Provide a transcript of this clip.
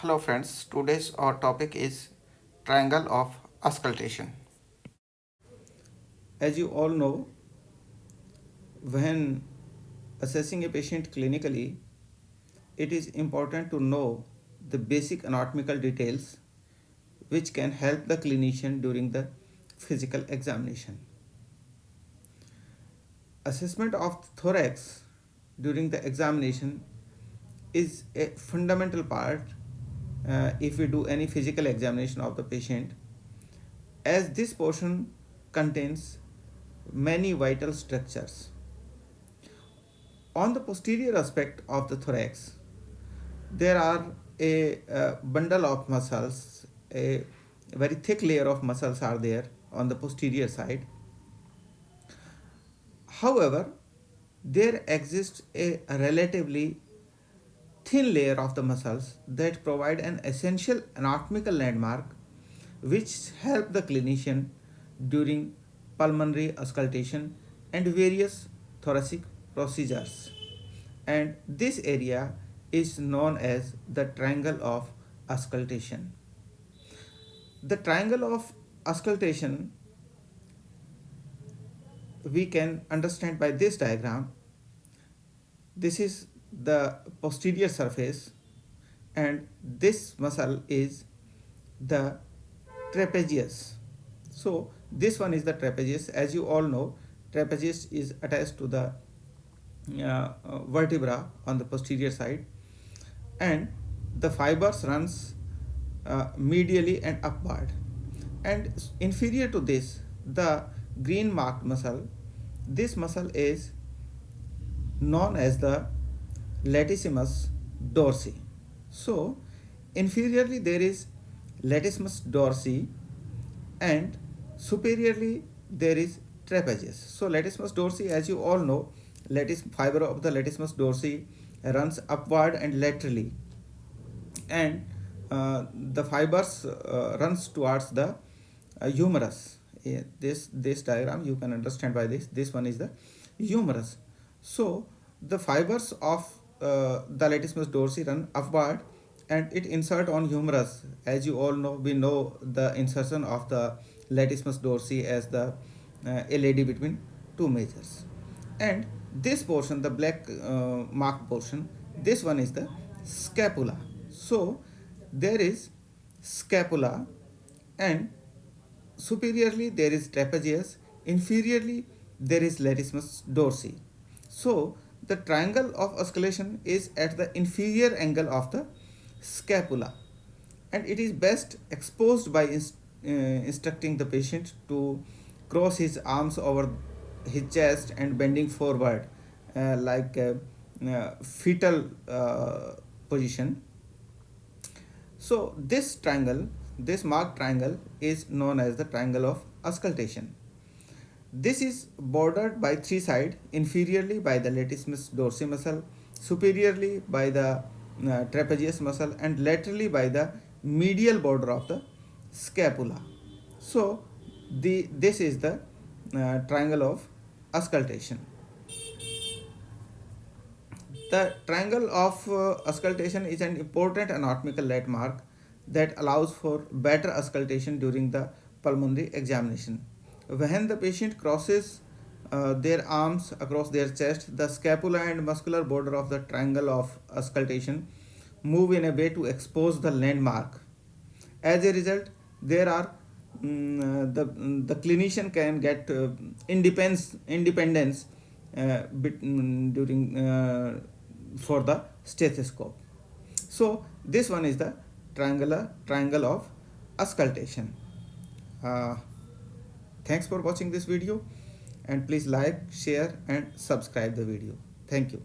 Hello friends, today's our topic is triangle of auscultation. As you all know, when assessing a patient clinically, it is important to know the basic anatomical details which can help the clinician during the physical examination. Assessment of thorax during the examination is a fundamental part if we do any physical examination of the patient, as this portion contains many vital structures. On the posterior aspect of the thorax, there are a bundle of muscles, a very thick layer of muscles are there on the posterior side. However, there exists a relatively thin layer of the muscles that provide an essential anatomical landmark which help the clinician during pulmonary auscultation and various thoracic procedures. And this area is known as the triangle of auscultation. The triangle of auscultation we can understand by this diagram. This is the posterior surface, and this muscle is the trapezius. So this one is the trapezius. As you all know, trapezius is attached to the vertebra on the posterior side, and the fibers runs medially and upward, and inferior to this the green marked muscle. This muscle is known as the latissimus dorsi. So inferiorly there is latissimus dorsi, and superiorly there is trapezius. So latissimus dorsi, as you all know, fiber of the latissimus dorsi runs upward and laterally, and the fibers runs towards the humerus. This diagram you can understand by this. This one is the humerus. So the fibers of the latissimus dorsi run upward, and it insert on humerus. As you all know, we know the insertion of the latissimus dorsi as the a lady between two majors. And this portion, the black marked portion, this one is the scapula. So there is scapula, and superiorly there is trapezius, inferiorly there is latissimus dorsi. So the triangle of osculation is at the inferior angle of the scapula, and it is best exposed by instructing the patient to cross his arms over his chest and bending forward like fetal position. So this triangle, this marked triangle, is known as the triangle of auscultation. This is bordered by three sides: inferiorly by the latissimus dorsi muscle, superiorly by the trapezius muscle, and laterally by the medial border of the scapula. So this is the triangle of auscultation. The triangle of auscultation is an important anatomical landmark that allows for better auscultation during the pulmonary examination. When the patient crosses their arms across their chest, the scapula and muscular border of the triangle of auscultation move in a way to expose the landmark. As a result, there are the clinician can get independence during for the stethoscope. So this one is the triangle of auscultation. Uh, Thanks for watching this video, and please like, share and subscribe the video. Thank you.